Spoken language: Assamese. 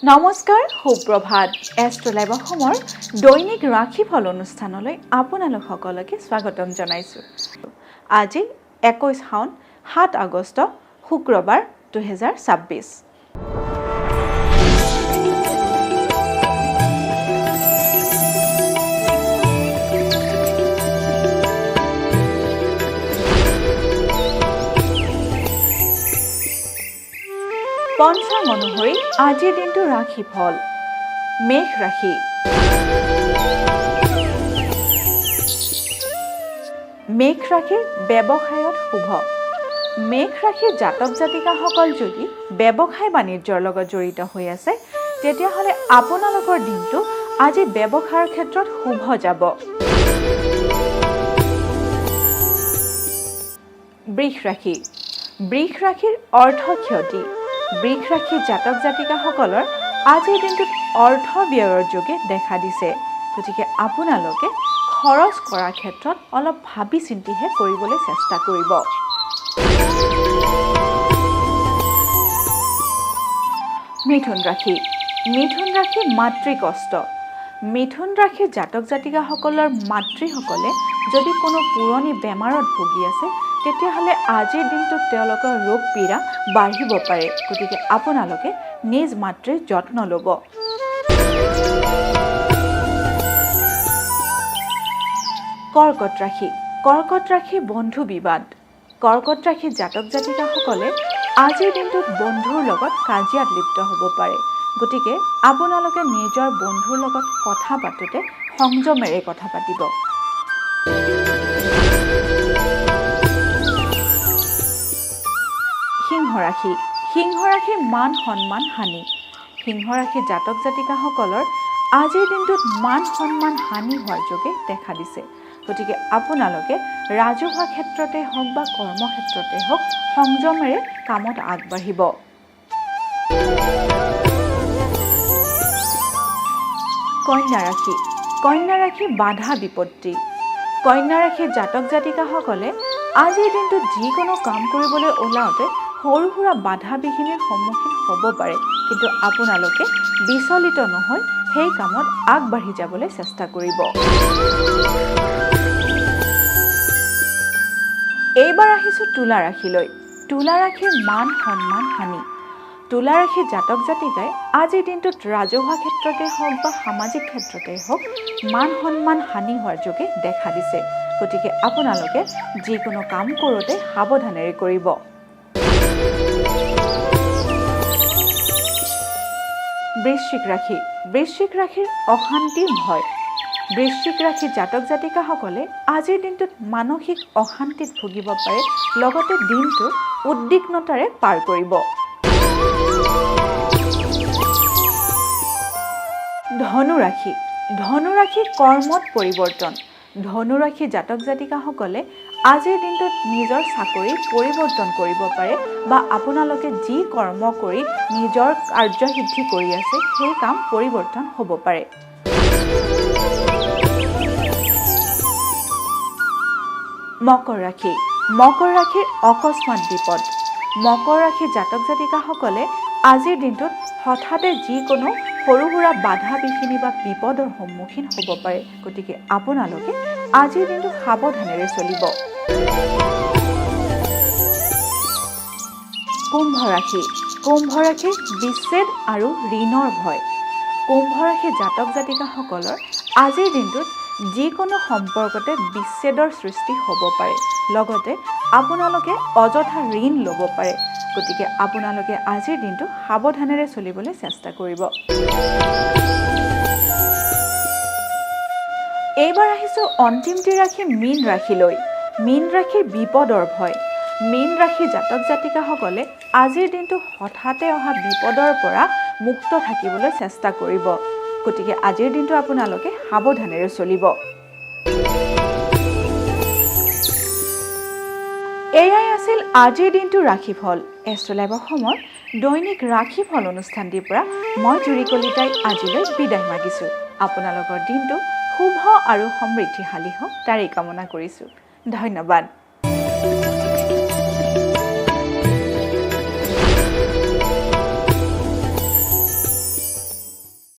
নমস্কাৰ, সুপ্ৰভাত। এষ্ট্ৰলাইভ অসমৰ দৈনিক ৰাশিফল অনুষ্ঠানলৈ আপোনালোক সকলোকে স্বাগতম জনাইছোঁ। আজি 21 শাওন 7 আগষ্ট শুক্ৰবাৰ 2026। পঞ্চাং অনুসৰি আজিৰ দিনটো ৰাশিফল। মেঘ ৰাশি। মেঘ ৰাশিৰ ব্যৱসায়ত শুভ। মেঘ ৰাশিৰ জাতক জাতিকাসকল যদি ব্যৱসায় বাণিজ্যৰ লগত জড়িত হৈ আছে, তেতিয়াহ'লে আপোনালোকৰ দিনটো আজি ব্যৱসায়ৰ ক্ষেত্ৰত শুভ যাব। বৃষ ৰাশি। বৃষ ৰাশিৰ অৰ্থ ক্ষতি। বৃষ ৰাশিৰ জাতক জাতিকাসকলৰ আজিৰ দিনটোত অৰ্থ ব্যয়ৰ যোগে দেখা দিছে। গতিকে আপোনালোকে খৰচ কৰাৰ ক্ষেত্ৰত অলপ ভাবি চিন্তিহে কৰিবলৈ চেষ্টা কৰিব। মিথুন ৰাশি। মিথুন ৰাশি মাতৃকষ্ট। মিথুন ৰাশিৰ জাতক জাতিকাসকলৰ মাতৃসকলে যদি কোনো পুৰণি বেমাৰত ভুগি আছে, তেতিয়াহ'লে আজিৰ দিনটোত তেওঁলোকৰ ৰোগ পীড়া বাঢ়িব পাৰে। গতিকে আপোনালোকে নিজ মাতৃৰ যত্ন ল'ব। কৰ্কট ৰাশি। কৰ্কট ৰাশি বন্ধু বিবাদ। কৰ্কট ৰাশিৰ জাতক জাতিকাসকলে আজিৰ দিনটোত বন্ধুৰ লগত কাজিয়াত লিপ্ত হ'ব পাৰে। গতিকে আপোনালোকে নিজৰ বন্ধুৰ লগত কথা পাতোঁতে সংযমেৰে কথা পাতিব। সিংহ ৰাশি। সিংহ ৰাশিৰ মান সন্মান হানি। সিংহ ৰাশিৰ জাতক জাতিকাসকলৰ আজিৰ দিনটোত মান সন্মান হানি হোৱাৰ যোগে দেখা দিছে। গতিকে আপোনালোকে ৰাজহুৱা ক্ষেত্ৰতে হওক বা কৰ্মক্ষেত্ৰতে হওক সংযমেৰে কামত আগবাঢ়িব। কন্যা ৰাশি। কন্যা ৰাশিৰ বাধা বিপত্তি। কন্যা ৰাশিৰ জাতক জাতিকাসকলে আজিৰ দিনটোত যিকোনো কাম কৰিবলৈ ওলাওঁতে সৰু সুৰা বাধা বিঘিনিৰ সন্মুখীন হ'ব পাৰে, কিন্তু আপোনালোকে বিচলিত নহৈ সেই কামত আগবাঢ়ি যাবলৈ চেষ্টা কৰিব। এইবাৰ আহিছোঁ তুলা ৰাশিলৈ। তুলা ৰাশিৰ মান সন্মান হানি। তুলা ৰাশিৰ জাতক জাতিকাই আজিৰ দিনটোত ৰাজহুৱা ক্ষেত্ৰতে হওক বা সামাজিক ক্ষেত্ৰতে হওক মান সন্মান হানি হোৱাৰ যোগে দেখা দিছে। গতিকে আপোনালোকে যিকোনো কাম কৰোঁতে সাৱধানেৰে কৰিব। বৃশ্চিক ৰাশি। বৃশ্চিক ৰাশিৰ অশান্তিৰ ভয়। বৃশ্চিক ৰাশিৰ জাতক জাতিকাসকলে আজিৰ দিনটোত মানসিক অশান্তিত ভুগিব পাৰে, লগতে দিনটো উদ্বিগ্নতাৰে পাৰ কৰিব। ধনু ৰাশি। ধনু ৰাশিৰ কৰ্মত পৰিৱৰ্তন। ধনু ৰাশিৰ জাতক জাতিকাসকলে আজিৰ দিনটোত নিজৰ চাকৰি পৰিৱৰ্তন কৰিব পাৰে বা আপোনালোকে যি কৰ্ম কৰি নিজৰ কাৰ্যসিদ্ধি কৰি আছে সেই কাম পৰিৱৰ্তন হ'ব পাৰে। মকৰ ৰাশি। মকৰ ৰাশিৰ অকস্মাত বিপদ। মকৰ ৰাশিৰ জাতক জাতিকাসকলে আজিৰ দিনটোত হঠাতে যিকোনো সৰু সুৰা বাধা বিঘিনি বা বিপদৰ সন্মুখীন হ'ব পাৰে। গতিকে আপোনালোকে আজিৰ দিনটো সাৱধানেৰে চলিব। কুম্ভ ৰাশি। কুম্ভ ৰাশিৰ বিচ্ছেদ আৰু ঋণৰ ভয়। কুম্ভ ৰাশিৰ জাতক জাতিকাসকলৰ আজিৰ দিনটোত যিকোনো সম্পৰ্কতে বিচ্ছেদৰ সৃষ্টি হ'ব পাৰে, লগতে আপোনালোকে অযথা ঋণ ল'ব পাৰে। গতিকে আপোনালোকে আজিৰ দিনটো সাৱধানেৰে চলিবলৈ চেষ্টা কৰিব। এইবাৰ আহিছোঁ অন্তিমটি ৰাশি মীন ৰাশিলৈ। মীন ৰাশিৰ বিপদৰ ভয়। মীন ৰাশিৰ জাতক জাতিকাসকলে আজিৰ দিনটো হঠাতে অহা বিপদৰ পৰা মুক্ত থাকিবলৈ চেষ্টা কৰিব। গতিকে আজিৰ দিনটো আপোনালোকে সাৱধানেৰে চলিব। এয়াই আছিল আজিৰ দিনটো ৰাশিফল। এষ্ট্ৰলাইভ অসমৰ দৈনিক ৰাশিফল অনুষ্ঠানটিৰ পৰা মই জুৰি কলিতাই আজিলৈ বিদায় মাগিছোঁ। আপোনালোকৰ দিনটো শুভ আৰু সমৃদ্ধিশালী হওক তাৰেই কামনা কৰিছোঁ। ধন্যবাদ।